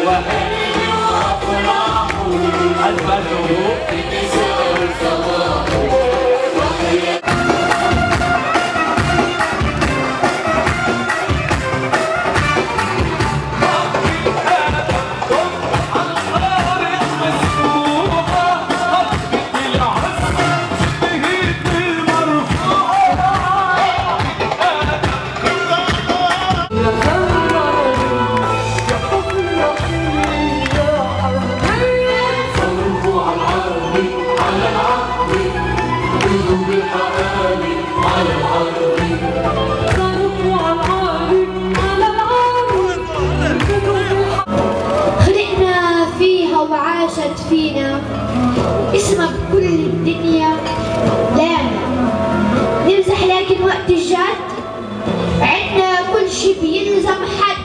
واحد. ألف ألف مبروك. خلقنا فيها وعاشت فينا اسمك كل الدنيا لانا نمزح، لكن وقت الجد عنا كل شي بيلزم حد.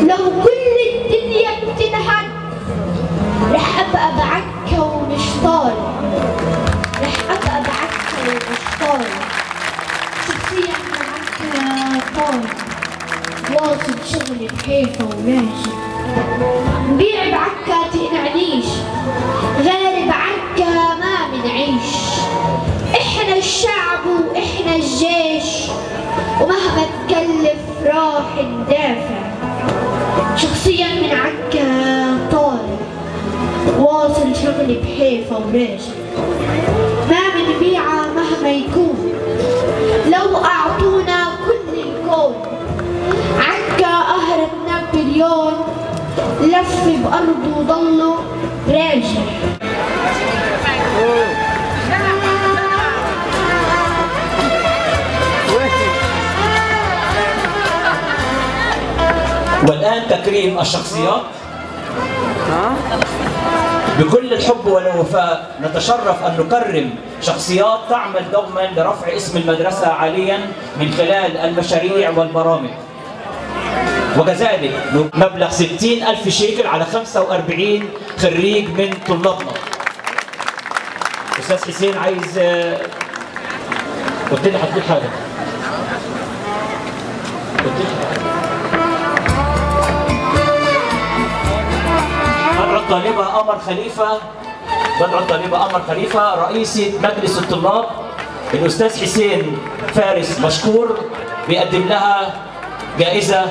لو كل الدنيا بتنهد رح ابقى بعكا ومش طالع، رح ابقى بعكا ومش طالع. شخصيا بعكا طالع، واصل شغلي بحيفا وراجع، نبيع بعكا تقنعنيش، غير بعكا ما منعيش. احنا الشعب واحنا الجيش، ومهما تكلف راح ندافع. شخصيا من عكا طالع، واصل شغلي بحيفا وراجع، ما بنبيعها مهما يكون. لو اعطونا كل الكون عكا اهرب نابليون، لف بارضه وضله راجع. والآن تكريم الشخصيات. بكل الحب والوفاء نتشرف أن نكرم شخصيات تعمل دوما لرفع اسم المدرسة عاليا من خلال المشاريع والبرامج. وكذلك مبلغ 60,000 شيكل على 45 خريج من طلابنا. أستاذ حسين عايز قلت لي هتقول حاجة. الطالبة بدر الطالبة قمر خليفة رئيسة مجلس الطلاب الأستاذ حسين فارس مشكور بيقدم لها جائزة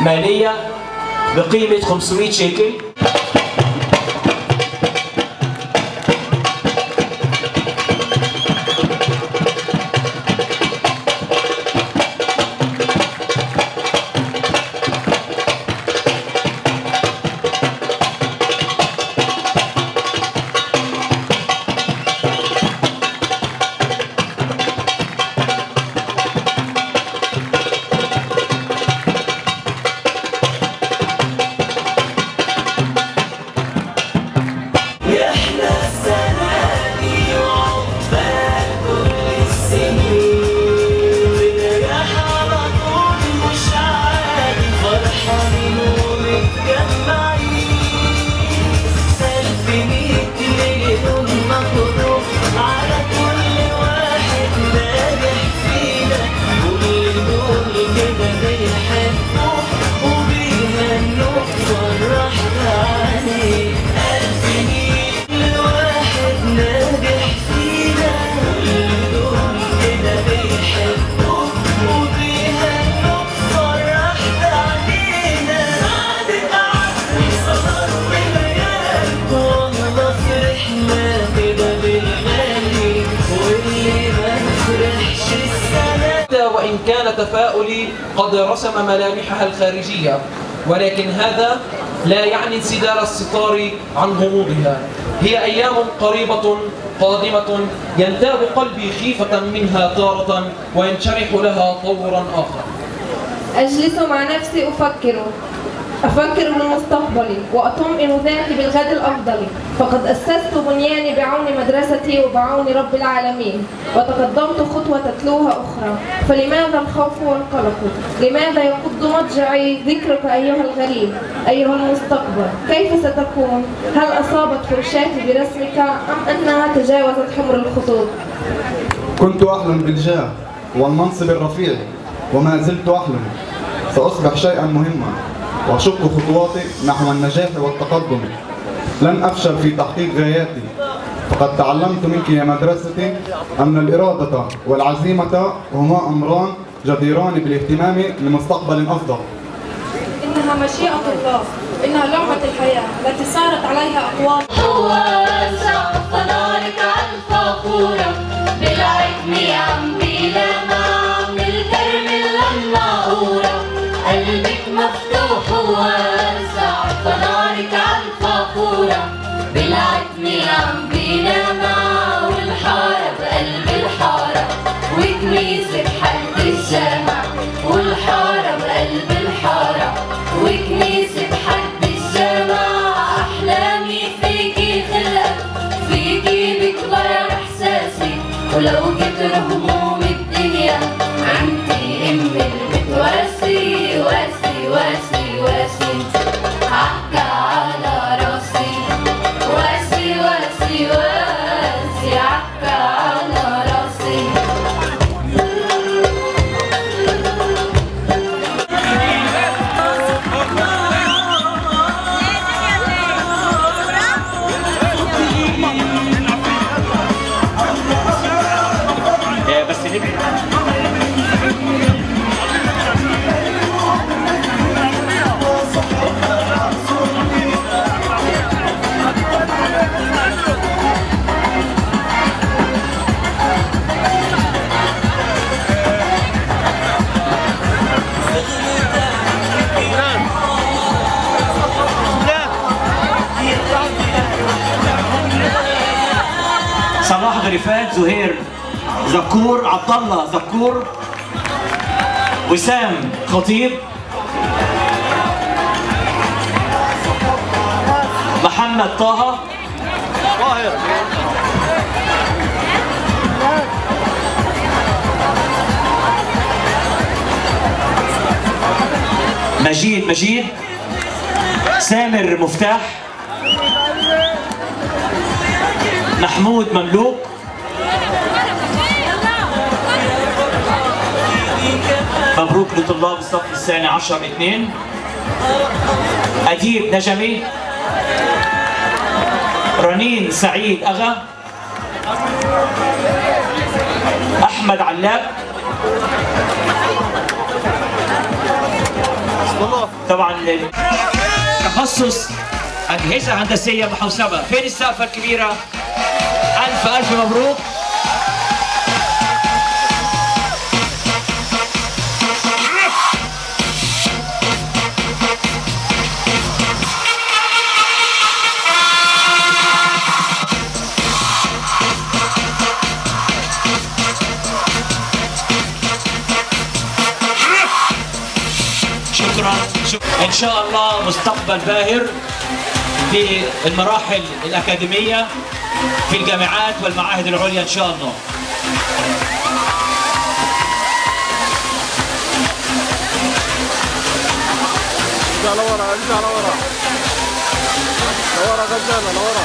مالية بقيمة 500 شيكل. وإن كان تفاؤلي قد رسم ملامحها الخارجية، ولكن هذا لا يعني انسدال الستار عن غموضها. هي أيام قريبة قادمة ينتاب قلبي خيفة منها تارة وينشرح لها طورا آخر. أجلس مع نفسي أفكر بالمستقبل وأطمئن ذاتي بالغد الأفضل، فقد أسست بنياني بعون مدرستي وبعون رب العالمين، وتقدمت خطوة تتلوها أخرى. فلماذا الخوف والقلق؟ لماذا يقض مضجعي ذكرك أيها الغريب، أيها المستقبل؟ كيف ستكون؟ هل أصابت فرشاتي برسمك أم أنها تجاوزت حمر الخطوط؟ كنت أحلم بالجاه والمنصب الرفيع، وما زلت أحلم. سأصبح شيئا مهما، وأشق خطواتي نحو النجاح والتقدم. لن أفشل في تحقيق غاياتي، فقد تعلمت منك يا مدرستي أن الإرادة والعزيمة هما أمران جديران بالاهتمام لمستقبل أفضل. إنها مشيئة الله، إنها لعبة الحياة التي سارت عليها أقوام. هو سقف نارك الفخورة بالعتم ينبي لنا من الكرم المنعورة. قلبك مفتوح هو سقف نارك الفخورة بالعتم ينبي لنا. والحارة بقلب الحارة وكنيسة حد الجامع. والحارة بقلب الحارة وكنيسة حد الجامع. أحلامي فيكي خلقت فيكي بكبر إحساسي. ولو كتر هموم الدنيا عندي أمي اللي بتواسي. واسي واسي واسي عكا على راسي. واسي واسي واسي عكا على راسي. بس نبعد. صلاح غريفات، زهير ذكور، عبد الله ذكور، وسام خطيب، محمد طه، مجيد، سامر مفتاح، محمود مملوك، مبروك لطلاب الصف الثاني عشر 2. أديب نجمي، رنين سعيد أغا، أحمد علاب، طبعا تخصص أجهزة هندسية محوسبة. فين السقفة الكبيرة؟ ألف مبروك. شكرا. إن شاء الله مستقبل باهر في المراحل الأكاديمية في الجامعات والمعاهد العليا إن شاء الله. ارجع لورا، ارجع لورا، لورا غزالة، لورا.